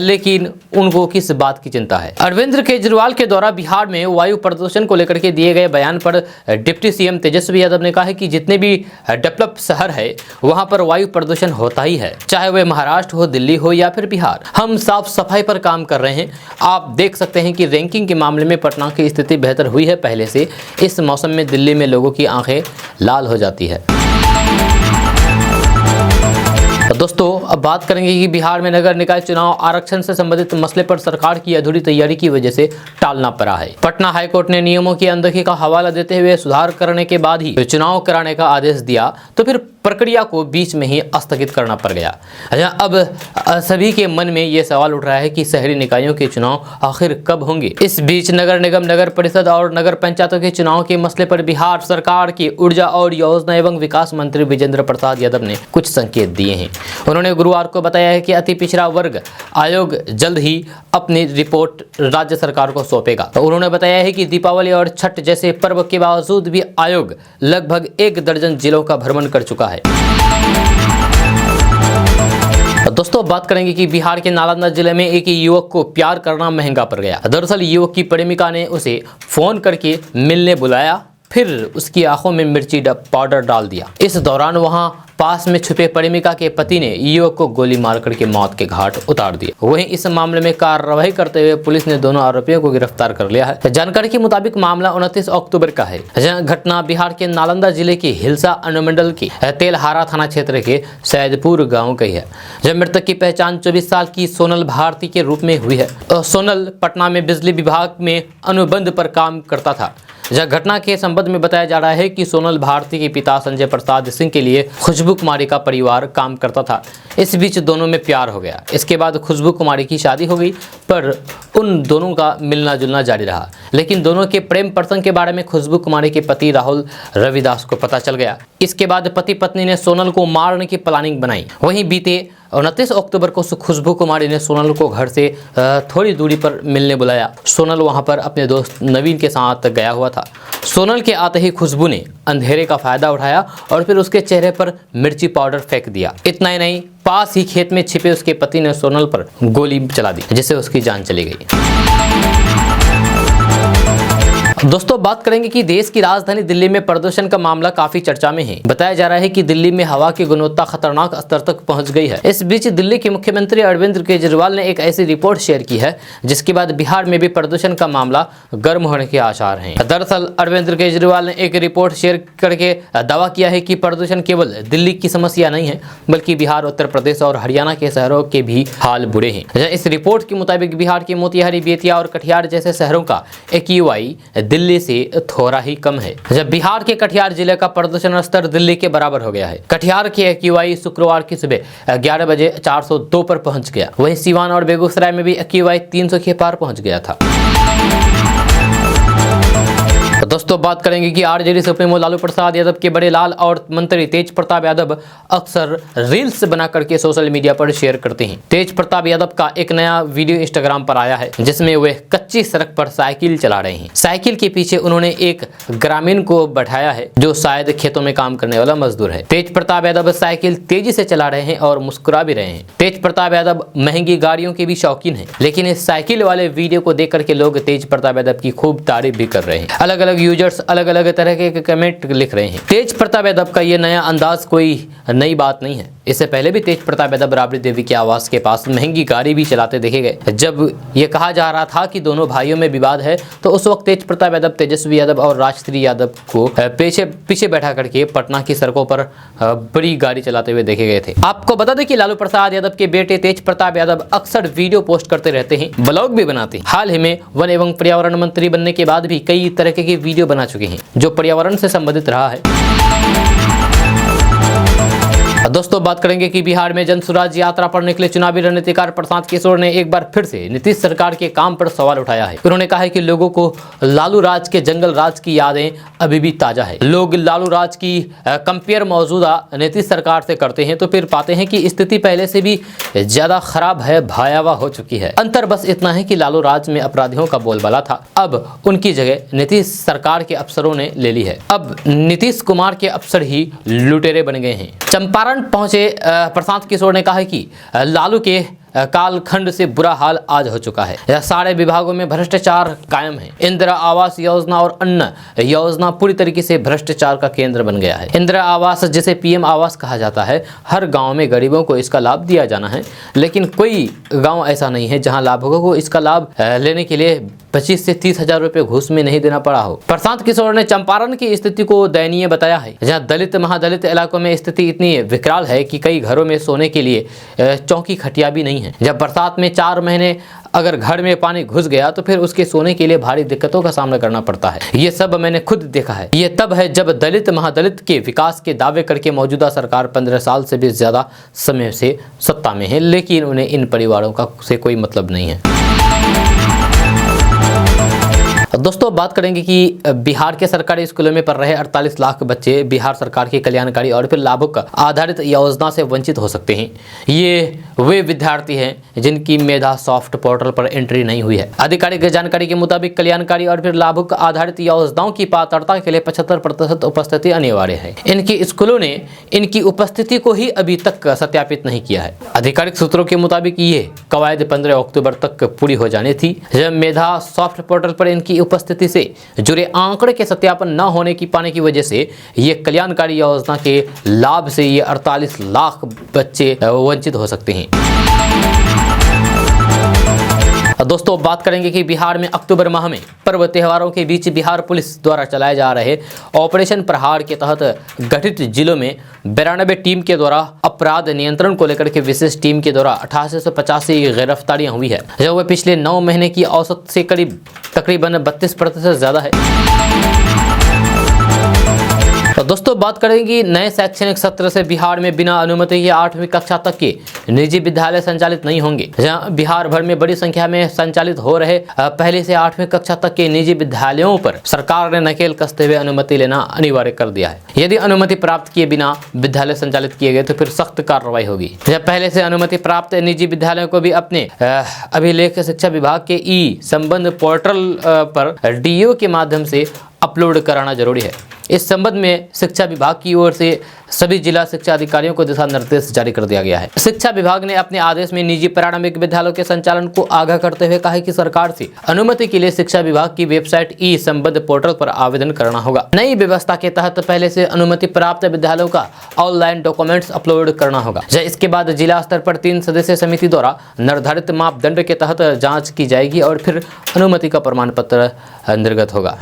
लेकिन उनको किस बात की चिंता है। अरविंद केजरीवाल के द्वारा बिहार में वायु प्रदूषण को लेकर के दिए गए बयान पर डिप्टी सीएम तेजस्वी यादव ने कहा है कि जितने भी डेवलप शहर है वहां पर वायु प्रदूषण होता ही है, चाहे वह महाराष्ट्र हो, दिल्ली हो या फिर बिहार। हम साफ सफाई पर काम कर रहे हैं। आप देख सकते हैं कि रैंकिंग के मामले में पटना की स्थिति बेहतर हुई है पहले से। इस मौसम में दिल्ली में लोगों की आंखें लाल हो जाती है। दोस्तों अब बात करेंगे कि बिहार में नगर निकाय चुनाव आरक्षण से संबंधित मसले पर सरकार की अधूरी तैयारी की वजह से टालना पड़ा है। पटना हाईकोर्ट ने नियमों की अनदेखी का हवाला देते हुए सुधार करने के बाद ही चुनाव कराने का आदेश दिया तो फिर प्रक्रिया को बीच में ही स्थगित करना पड़ गया। अब सभी के मन में ये सवाल उठ रहा है कि शहरी निकायों के चुनाव आखिर कब होंगे। इस बीच नगर निगम, नगर परिषद और नगर पंचायतों के चुनाव के मसले पर बिहार सरकार के ऊर्जा और योजना एवं विकास मंत्री विजेंद्र प्रसाद यादव ने कुछ संकेत दिए हैं। उन्होंने गुरुवार को बताया है कि अति पिछड़ा वर्ग आयोग जल्द ही अपनी रिपोर्ट राज्य सरकार को सौंपेगा। उन्होंने बताया है कि दीपावली और छठ जैसे पर्व के बावजूद भी आयोग लगभग 1 दर्जन जिलों का भ्रमण कर चुका है। दोस्तों बात करेंगे कि बिहार के नालंदा जिले में एक युवक को प्यार करना महंगा पड़ गया। दरअसल युवक की प्रेमिका ने उसे फोन करके मिलने बुलाया, फिर उसकी आंखों में मिर्ची पाउडर डाल दिया। इस दौरान वहां पास में छुपे प्रेमिका के पति ने युवक को गोली मार करके मौत के घाट उतार दिया। वहीं इस मामले में कार्रवाई करते हुए पुलिस ने दोनों आरोपियों को गिरफ्तार कर लिया है। जानकारी के मुताबिक मामला 29 अक्टूबर का है। घटना बिहार के नालंदा जिले के हिलसा अनुमंडल की तेलहारा थाना क्षेत्र के सैदपुर गाँव की है। जब मृतक की पहचान 24 साल की सोनल भारती के रूप में हुई है। सोनल पटना में बिजली विभाग में अनुबंध पर काम करता था। जब घटना के संबंध में बताया जा रहा है कि सोनल भारती के पिता संजय प्रसाद सिंह के लिए खुशबू कुमारी का परिवार काम करता था। इस बीच दोनों में प्यार हो गया। इसके बाद खुशबू कुमारी की शादी हो गई, पर उन दोनों का मिलना जुलना जारी रहा। लेकिन दोनों के प्रेम प्रसंग के बारे में खुशबू कुमारी के पति राहुल रविदास को पता चल गया। इसके बाद पति पत्नी ने सोनल को मारने की प्लानिंग बनाई। वहीं बीते 29 अक्टूबर को खुशबू कुमारी ने सोनल को घर से थोड़ी दूरी पर मिलने बुलाया। सोनल वहां पर अपने दोस्त नवीन के साथ गया हुआ था। सोनल के आते ही खुशबू ने अंधेरे का फायदा उठाया और फिर उसके चेहरे पर मिर्ची पाउडर फेंक दिया। इतना ही नहीं, पास ही खेत में छिपे उसके पति ने सोनल पर गोली चला दी, जिससे उसकी जान चली गई। दोस्तों बात करेंगे कि देश की राजधानी दिल्ली में प्रदूषण का मामला काफी चर्चा में है। बताया जा रहा है कि दिल्ली में हवा की गुणवत्ता खतरनाक स्तर तक पहुंच गई है। इस बीच दिल्ली के मुख्यमंत्री अरविंद केजरीवाल ने एक ऐसी रिपोर्ट शेयर की है जिसके बाद बिहार में भी प्रदूषण का मामला गर्म होने के आसार हैं। दरअसल अरविंद केजरीवाल ने एक रिपोर्ट शेयर करके दावा किया है कि प्रदूषण केवल दिल्ली की समस्या नहीं है, बल्कि बिहार, उत्तर प्रदेश और हरियाणा के शहरों के भी हाल बुरे हैं। इस रिपोर्ट के मुताबिक बिहार के मोतिहारी, बेतिया और कटिहार जैसे शहरों का AQI दिल्ली से थोड़ा ही कम है। जब बिहार के कटिहार जिले का प्रदूषण स्तर दिल्ली के बराबर हो गया है। कटिहार के AQI शुक्रवार की सुबह 11 बजे 402 पर पहुंच गया। वहीं सीवान और बेगूसराय में भी AQI 300 के पार पहुंच गया था। दोस्तों बात करेंगे कि आरजेडी सुप्रीमो लालू प्रसाद यादव के बड़े लाल और मंत्री तेज प्रताप यादव अक्सर रील्स बना करके सोशल मीडिया पर शेयर करते हैं। तेज प्रताप यादव का एक नया वीडियो इंस्टाग्राम पर आया है जिसमें वे कच्ची सड़क पर साइकिल चला रहे हैं। साइकिल के पीछे उन्होंने एक ग्रामीण को बैठाया है जो शायद खेतों में काम करने वाला मजदूर है। तेज प्रताप यादव साइकिल तेजी से चला रहे हैं और मुस्कुरा भी रहे हैं। तेज प्रताप यादव महंगी गाड़ियों के भी शौकीन है, लेकिन इस साइकिल वाले वीडियो को देख करके लोग तेज प्रताप यादव की खूब तारीफ भी कर रहे हैं। अलग अलग यूजर्स अलग अलग तरह के कमेंट लिख रहे हैं। तेज प्रताप यादव का ये नया अंदाज कोई नई बात नहीं है। इससे पहले भी तेज प्रताप यादव राबड़ी देवी के आवास के पास महंगी गाड़ी भी चलाते देखे गए। जब ये कहा जा रहा था कि दोनों भाइयों में विवाद है तो उस वक्त तेज प्रताप यादव तेजस्वी यादव और राजश्री यादव को पीछे बैठा करके पटना की सड़कों पर बड़ी गाड़ी चलाते हुए देखे गए थे। आपको बता दें कि लालू प्रसाद यादव के बेटे तेज प्रताप यादव अक्सर वीडियो पोस्ट करते रहते हैं, ब्लॉग भी बनाते हैं। हाल ही में वन एवं पर्यावरण मंत्री बनने के बाद भी कई तरह के वीडियो बना चुके हैं जो पर्यावरण से संबंधित रहा है। दोस्तों बात करेंगे कि बिहार में जन स्वराज यात्रा पर निकले चुनावी रणनीतिकार प्रशांत किशोर ने एक बार फिर से नीतीश सरकार के काम पर सवाल उठाया है। उन्होंने कहा है कि लोगों को लालू राज के जंगल राज की यादें अभी भी ताजा है। लोग लालू राज की कंपेयर मौजूदा नीतीश सरकार से करते हैं तो फिर पाते हैं कि स्थिति पहले से भी ज्यादा खराब है, भयावह हो चुकी है। अंतर बस इतना है कि लालू राज में अपराधियों का बोलबाला था, अब उनकी जगह नीतीश सरकार के अफसरों ने ले ली है। अब नीतीश कुमार के अफसर ही लुटेरे बन गए हैं। चंपारण पहुंचे प्रशांत किशोर ने कहा कि लालू के कालखंड से बुरा हाल आज हो चुका है। यह सारे विभागों में भ्रष्टाचार कायम है। इंदिरा आवास योजना और अन्य योजना पूरी तरीके से भ्रष्टाचार का केंद्र बन गया है। इंदिरा आवास जिसे पीएम आवास कहा जाता है, हर गांव में गरीबों को इसका लाभ दिया जाना है, लेकिन कोई गांव ऐसा नहीं है जहां लाभुकों को इसका लाभ लेने के लिए 25 से 30 हजार रुपए घूस में नहीं देना पड़ा हो। प्रशांत किशोर ने चंपारण की स्थिति को दयनीय बताया है, जहाँ दलित महादलित इलाकों में स्थिति इतनी विकराल है कि कई घरों में सोने के लिए चौकी खटिया भी नहीं है। जब बरसात में 4 महीने अगर घर में पानी घुस गया तो फिर उसके सोने के लिए भारी दिक्कतों का सामना करना पड़ता है। ये सब मैंने खुद देखा है। ये तब है जब दलित महादलित के विकास के दावे करके मौजूदा सरकार 15 साल से भी ज्यादा समय से सत्ता में है, लेकिन उन्हें इन परिवारों का से कोई मतलब नहीं है। दोस्तों बात करेंगे कि बिहार के सरकारी स्कूलों में पढ़ रहे 48 लाख बच्चे बिहार सरकार की कल्याणकारी और फिर लाभुक आधारित योजना से वंचित हो सकते हैं। ये वे विद्यार्थी हैं जिनकी मेधा सॉफ्ट पोर्टल पर एंट्री नहीं हुई है। आधिकारिक जानकारी के मुताबिक कल्याणकारी और फिर लाभुक आधारित योजनाओं की पात्रता के लिए 75% उपस्थिति अनिवार्य है। इनके स्कूलों ने इनकी उपस्थिति को ही अभी तक सत्यापित नहीं किया है। आधिकारिक सूत्रों के मुताबिक ये कवायद 15 अक्टूबर तक पूरी हो जानी थी। जब मेधा सॉफ्ट पोर्टल पर इनकी उपस्थिति से जुड़े आंकड़े के सत्यापन न होने की पाने की वजह से ये कल्याणकारी योजना के लाभ से ये 48 लाख बच्चे वंचित हो सकते हैं। दोस्तों बात करेंगे कि बिहार में अक्टूबर माह में पर्व त्योहारों के बीच बिहार पुलिस द्वारा चलाए जा रहे ऑपरेशन प्रहार के तहत गठित जिलों में 92 टीम के द्वारा अपराध नियंत्रण को लेकर के विशेष टीम के द्वारा 8885 गिरफ्तारियां हुई है, जो वह पिछले 9 महीने की औसत से तकरीबन 32% ज्यादा है। तो दोस्तों बात करेंगे नए शैक्षणिक सत्र से बिहार में बिना अनुमति के 8वीं कक्षा तक के निजी विद्यालय संचालित नहीं होंगे। जहां बिहार भर में बड़ी संख्या में संचालित हो रहे पहले से 8वीं कक्षा तक के निजी विद्यालयों पर सरकार ने नकेल कसते हुए अनुमति लेना अनिवार्य कर दिया है। यदि अनुमति प्राप्त किए बिना विद्यालय संचालित किए गए तो फिर सख्त कार्रवाई होगी। जब पहले से अनुमति प्राप्त निजी विद्यालयों को भी अपने अभिलेख शिक्षा विभाग के ई संबंध पोर्टल पर डीओ के माध्यम से अपलोड कराना जरूरी है। इस संबंध में शिक्षा विभाग की ओर से सभी जिला शिक्षा अधिकारियों को दिशा निर्देश जारी कर दिया गया है। शिक्षा विभाग ने अपने आदेश में निजी प्रारंभिक विद्यालयों के संचालन को आगाह करते हुए कहा है कि सरकार से अनुमति के लिए शिक्षा विभाग की वेबसाइट ई संबंध पोर्टल पर आवेदन करना होगा। नई व्यवस्था के तहत पहले से अनुमति प्राप्त विद्यालयों का ऑनलाइन डॉक्यूमेंट्स अपलोड करना होगा। इसके बाद जिला स्तर पर 3 सदस्यीय समिति द्वारा निर्धारित मापदंड के तहत जाँच की जाएगी और फिर अनुमति का प्रमाण पत्र निर्गत होगा।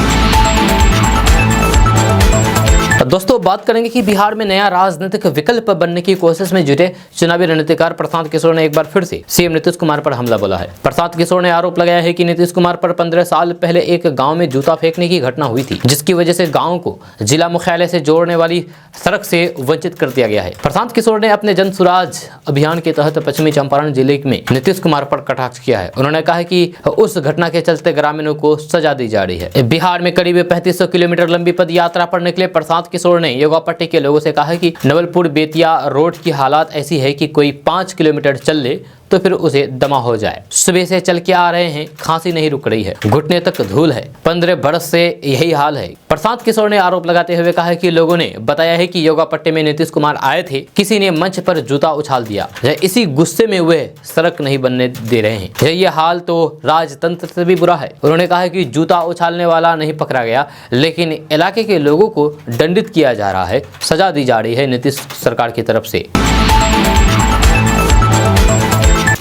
दोस्तों बात करेंगे कि बिहार में नया राजनीतिक विकल्प बनने की कोशिश में जुटे चुनावी रणनीतिकार प्रशांत किशोर ने एक बार फिर से सीएम नीतीश कुमार पर हमला बोला है। प्रशांत किशोर ने आरोप लगाया है कि नीतीश कुमार पर 15 साल पहले एक गांव में जूता फेंकने की घटना हुई थी, जिसकी वजह से गांव को जिला मुख्यालय से जोड़ने वाली सड़क से वंचित कर दिया गया है। प्रशांत किशोर ने अपने जन सुराज अभियान के तहत पश्चिमी चंपारण जिले में नीतीश कुमार पर कटाक्ष किया है। उन्होंने कहा कि उस घटना के चलते ग्रामीणों को सजा दी जा रही है। बिहार में करीब 3500 किलोमीटर लंबी पद यात्रा पर निकले प्रशांत किशोर ने योगापट्टी के लोगों से कहा कि नवलपुर बेतिया रोड की हालात ऐसी है कि कोई 5 किलोमीटर चल ले तो फिर उसे दमा हो जाए। सुबह से चल के आ रहे हैं, खांसी नहीं रुक रही है, घुटने तक धूल है, 15 बरस से यही हाल है। प्रशांत किशोर ने आरोप लगाते हुए कहा कि लोगों ने बताया है कि योगापट्टी में नीतीश कुमार आए थे, किसी ने मंच पर जूता उछाल दिया, इसी गुस्से में वे सड़क नहीं बनने दे रहे हैं। ये हाल तो राजतंत्र से भी बुरा है। उन्होंने कहा कि जूता उछालने वाला नहीं पकड़ा गया, लेकिन इलाके के लोगों को दंडित किया जा रहा है, सजा दी जा रही है नीतीश सरकार की तरफ से।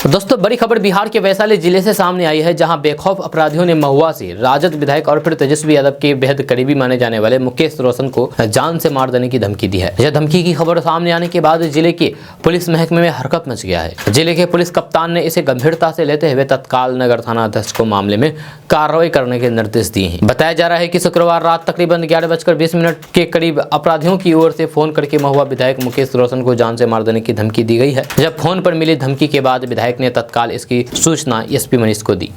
दोस्तों बड़ी खबर बिहार के वैशाली जिले से सामने आई है, जहां बेखौफ अपराधियों ने महुआ से राजद विधायक और फिर तेजस्वी यादव के बेहद करीबी माने जाने वाले मुकेश रोशन को जान से मार देने की धमकी दी है। यह धमकी की खबर सामने आने के बाद जिले के पुलिस महकमे में हरकत मच गया है। जिले के पुलिस कप्तान ने इसे गंभीरता से लेते हुए तत्काल नगर थाना अध्यक्ष को मामले में कार्रवाई करने के निर्देश दिए हैं। बताया जा रहा है कि शुक्रवार रात तकरीबन 11:20 के करीब अपराधियों की ओर से फोन करके महुआ विधायक मुकेश रोशन को जान से मार देने की धमकी दी गई है। जब फोन पर मिली धमकी के बाद विधायक ने तत्काल इसकी सूचना एसपी मनीष को दी।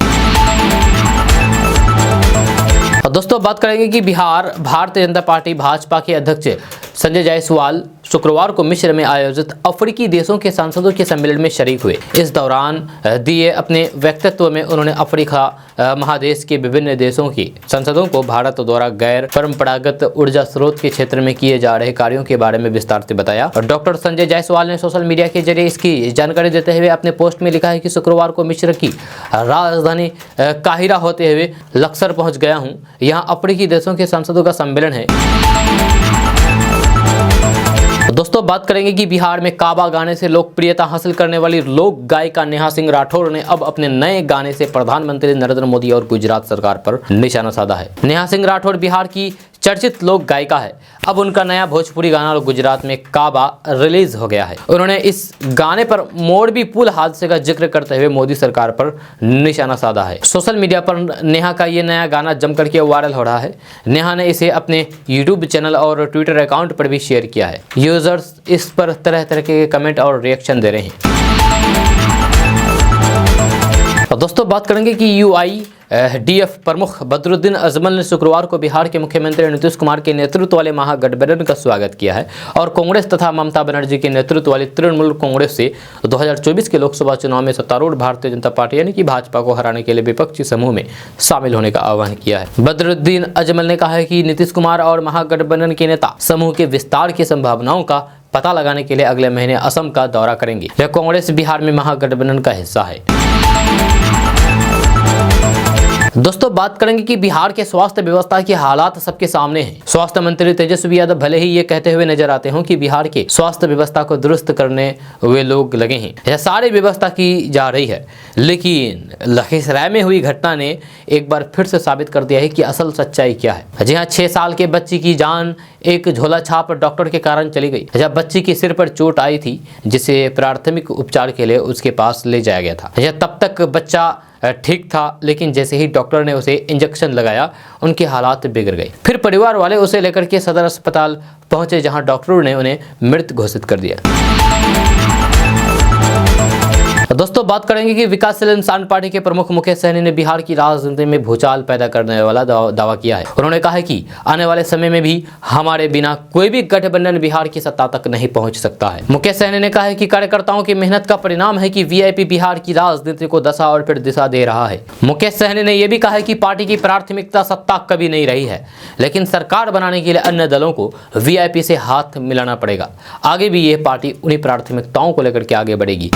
दोस्तों बात करेंगे कि बिहार भारतीय जनता पार्टी भाजपा के अध्यक्ष संजय जायसवाल शुक्रवार को मिस्र में आयोजित अफ्रीकी देशों के सांसदों के सम्मेलन में शरीक हुए। इस दौरान दिए अपने वक्तव्य में उन्होंने अफ्रीका महादेश के विभिन्न देशों के सांसदों को भारत द्वारा गैर परंपरागत ऊर्जा स्रोत के क्षेत्र में किए जा रहे कार्यों के बारे में विस्तार से बताया। डॉक्टर संजय जायसवाल ने सोशल मीडिया के जरिए इसकी जानकारी देते हुए अपने पोस्ट में लिखा है कि शुक्रवार को मिस्र की राजधानी काहिरा होते हुए लक्सर पहुंच गया हूं। यहाँ अफ्रीकी देशों के सांसदों का सम्मेलन है। दोस्तों बात करेंगे कि बिहार में काबा गाने से लोकप्रियता हासिल करने वाली लोक गायिका नेहा सिंह राठौर ने अब अपने नए गाने से प्रधानमंत्री नरेंद्र मोदी और गुजरात सरकार पर निशाना साधा है। नेहा सिंह राठौर बिहार की चर्चित लोक गायिका है। अब उनका नया भोजपुरी गाना गुजरात में काबा रिलीज हो गया है। उन्होंने इस गाने पर मोरबी पुल हादसे का जिक्र करते हुए मोदी सरकार पर निशाना साधा है। सोशल मीडिया पर नेहा का ये नया गाना जमकर के वायरल हो रहा है। नेहा ने इसे अपने यूट्यूब चैनल और ट्विटर अकाउंट पर भी शेयर किया है। यूजर्स इस पर तरह तरह के कमेंट और रिएक्शन दे रहे हैं। दोस्तों बात करेंगे कि यूआईडीएफ प्रमुख बदरुद्दीन अजमल ने शुक्रवार को बिहार के मुख्यमंत्री नीतीश कुमार के नेतृत्व वाले महागठबंधन का स्वागत किया है और कांग्रेस तथा ममता बनर्जी के नेतृत्व वाली तृणमूल कांग्रेस से 2024 के लोकसभा चुनाव में सत्तारूढ़ भारतीय जनता पार्टी यानी कि भाजपा को हराने के लिए विपक्षी समूह में शामिल होने का आह्वान किया है। बदरुद्दीन अजमल ने कहा है कि नीतीश कुमार और महागठबंधन के नेता समूह के विस्तार की संभावनाओं का पता लगाने के लिए अगले महीने असम का दौरा करेंगे। यह कांग्रेस बिहार में महागठबंधन का हिस्सा है। दोस्तों बात करेंगे कि बिहार के स्वास्थ्य व्यवस्था की हालात सबके सामने हैं। स्वास्थ्य मंत्री तेजस्वी यादव भले ही ये कहते हुए नजर आते हों कि बिहार के स्वास्थ्य व्यवस्था को दुरुस्त करने वे लोग लगे हैं, यह सारी व्यवस्था की जा रही है, लेकिन लखीसराय में हुई घटना ने एक बार फिर से साबित कर दिया है कि असल सच्चाई क्या है। जी हाँ, 6 साल के बच्ची की जान एक झोला छाप डॉक्टर के कारण चली गई। जब बच्ची के सिर पर चोट आई थी, जिसे प्राथमिक उपचार के लिए उसके पास ले जाया गया था। तब तक बच्चा ठीक था, लेकिन जैसे ही डॉक्टर ने उसे इंजेक्शन लगाया, उनके हालात बिगड़ गए। फिर परिवार वाले उसे लेकर के सदर अस्पताल पहुंचे, जहां डॉक्टरों ने उन्हें मृत घोषित कर दिया। दोस्तों बात करेंगे कि विकासशील इंसान पार्टी के प्रमुख मुकेश सहनी ने बिहार की राजनीति में भूचाल पैदा करने वाला दावा किया है। उन्होंने कहा है कि आने वाले समय में भी हमारे बिना कोई भी गठबंधन बिहार की सत्ता तक नहीं पहुंच सकता है। मुकेश सहनी ने कहा है कि कार्यकर्ताओं की मेहनत का परिणाम है कि वीआईपी बिहार की राजनीति को दशा और फिर दिशा दे रहा है। मुकेश सहनी ने यह भी कहा है कि पार्टी की प्राथमिकता सत्ता कभी नहीं रही है, लेकिन सरकार बनाने के लिए अन्य दलों को वीआईपी से हाथ मिलाना पड़ेगा। आगे भी ये पार्टी उन्हीं प्राथमिकताओं को लेकर के आगे बढ़ेगी।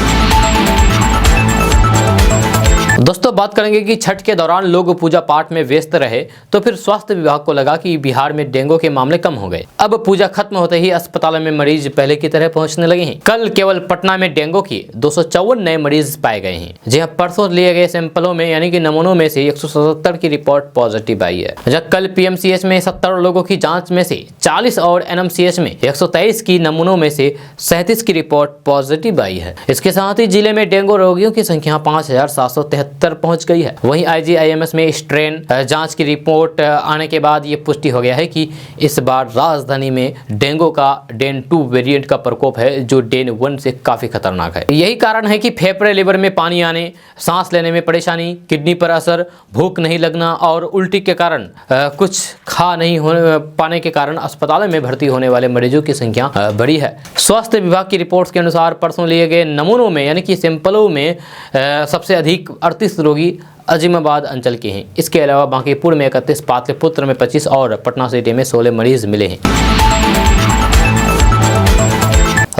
दोस्तों बात करेंगे कि छठ के दौरान लोग पूजा पाठ में व्यस्त रहे तो फिर स्वास्थ्य विभाग को लगा कि बिहार में डेंगू के मामले कम हो गए। अब पूजा खत्म होते ही अस्पतालों में मरीज पहले की तरह पहुंचने लगे हैं। कल केवल पटना में डेंगू के 254 नए मरीज पाए गए हैं। जी हाँ, परसों लिए गए सैंपलों में यानी कि नमूनों में से 177 की रिपोर्ट पॉजिटिव आई है। जब कल पीएमसीएच में 70 लोगों की जाँच में से 40 और एनएमसीएच में 123 की नमूनों में से 37 की रिपोर्ट पॉजिटिव आई है। इसके साथ ही जिले में डेंगू रोगियों की संख्या 5773 पहुंच गई है। वहीं आईजीआईएमएस में स्ट्रेन जांच की रिपोर्ट आने के बाद ये पुष्टि हो गया है कि इस बार राजधानी में डेंगू का डेन 2 वेरिएंट का प्रकोप है, जो डेन 1 से काफी खतरनाक है। यही कारण है कि फेफड़े लिवर में पानी आने, सांस लेने में परेशानी, किडनी पर असर, भूख नहीं लगना और उल्टी के कारण कुछ खा नहीं पाने के कारण अस्पतालों में भर्ती होने वाले मरीजों की संख्या बढ़ी है। स्वास्थ्य विभाग की रिपोर्ट्स के अनुसार परसों लिए गए नमूनों में यानी कि सैंपलों में सबसे अधिक 38 रोगी अजीमाबाद अंचल के हैं। इसके अलावा बांकीपुर में 31, पाटलिपुत्र में 25 और पटना सिटी में 16 मरीज मिले हैं।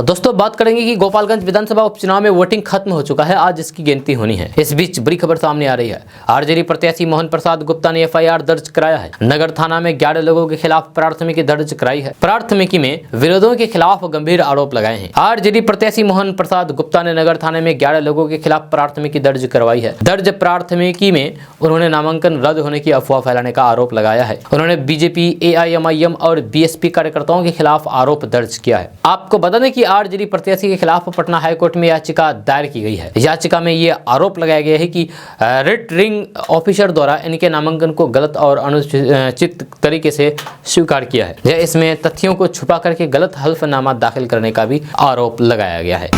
दोस्तों बात करेंगे कि गोपालगंज विधानसभा उपचुनाव में वोटिंग खत्म हो चुका है। आज इसकी गिनती होनी है। इस बीच बड़ी खबर सामने आ रही है। आरजेडी प्रत्याशी मोहन प्रसाद गुप्ता ने एफआईआर दर्ज कराया है। नगर थाना में 11 लोगों के खिलाफ प्राथमिकी दर्ज कराई है। प्राथमिकी में विरोधियों के खिलाफ गंभीर आरोप लगाए हैं। आरजेडी प्रत्याशी मोहन प्रसाद गुप्ता ने नगर थाने में 11 लोगों के खिलाफ प्राथमिकी दर्ज करवाई है। दर्ज प्राथमिकी में उन्होंने नामांकन रद्द होने की अफवाह फैलाने का आरोप लगाया है। उन्होंने बीजेपी, एआईएमआईएम और बीएसपी कार्यकर्ताओं के खिलाफ आरोप दर्ज किया है। आपको बता दें कि आरजेडी प्रत्याशी के खिलाफ पटना हाईकोर्ट में याचिका दायर की गई है। याचिका में यह आरोप लगाया गया है कि रिटर्निंग ऑफिसर द्वारा इनके नामांकन को गलत और अनुचित तरीके से स्वीकार किया है। यह इसमें तथ्यों को छुपा करके गलत हल्फनामा दाखिल करने का भी आरोप लगाया गया है।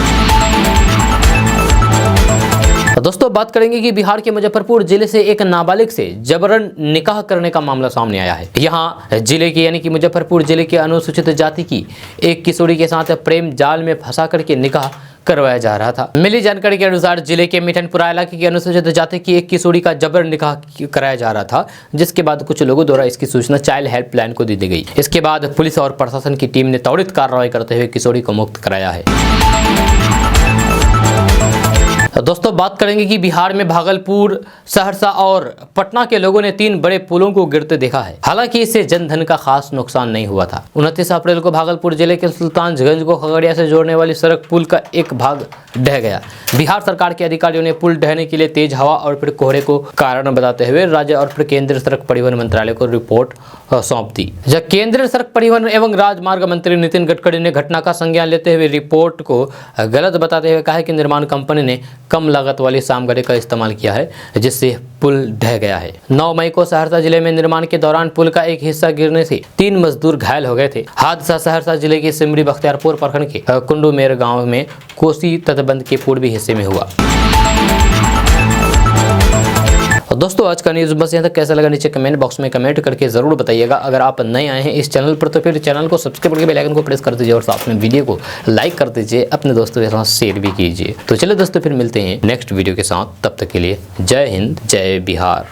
दोस्तों बात करेंगे कि बिहार के मुजफ्फरपुर जिले से एक नाबालिग से जबरन निकाह करने का मामला सामने आया है। यहाँ जिले के यानी कि मुजफ्फरपुर जिले के अनुसूचित जाति की एक किशोरी के साथ प्रेम जाल में फंसा करके निकाह करवाया जा रहा था। मिली जानकारी के अनुसार जिले के मिठनपुरा इलाके की अनुसूचित जाति की एक किशोरी का जबर निकाह कराया जा रहा था, जिसके बाद कुछ लोगों द्वारा इसकी सूचना चाइल्ड हेल्पलाइन को दी गई। इसके बाद पुलिस और प्रशासन की टीम ने त्वरित कार्रवाई करते हुए किशोरी को मुक्त कराया है। दोस्तों बात करेंगे कि बिहार में भागलपुर, सहरसा और पटना के लोगों ने 3 बड़े पुलों को गिरते देखा है। हालांकि इससे जनधन का खास नुकसान नहीं हुआ था। 29 अप्रैल को भागलपुर जिले के सुल्तानगंज को खगड़िया से जोड़ने वाली सड़क पुल का एक भाग ढह गया। बिहार सरकार के अधिकारियों ने पुल ढहने के लिए तेज हवा और फिर कोहरे को कारण बताते हुए राज्य और फिर केंद्रीय सड़क परिवहन मंत्रालय को रिपोर्ट सौंप दी। जब केंद्रीय सड़क परिवहन एवं राजमार्ग मंत्री नितिन गडकरी ने घटना का संज्ञान लेते हुए रिपोर्ट को गलत बताते हुए कहा कि निर्माण कंपनी ने कम लागत वाली सामग्री का इस्तेमाल किया है, जिससे पुल ढह गया है। 9 मई को सहरसा जिले में निर्माण के दौरान पुल का एक हिस्सा गिरने से 3 मजदूर घायल हो गए थे। हादसा सहरसा जिले के सिमरी बख्तियारपुर प्रखंड के कुंडूमेर गांव में कोसी तटबंध के पूर्वी हिस्से में हुआ। दोस्तों आज का न्यूज़ बस यहाँ तक। कैसा लगा नीचे कमेंट बॉक्स में कमेंट करके जरूर बताइएगा। अगर आप नए आए हैं इस चैनल पर तो फिर चैनल को सब्सक्राइब करके बेल आइकन को प्रेस कर दीजिए और साथ में वीडियो को लाइक कर दीजिए, अपने दोस्तों के साथ शेयर भी कीजिए। तो चलिए दोस्तों फिर मिलते हैं नेक्स्ट वीडियो के साथ। तब तक के लिए जय हिंद, जय बिहार।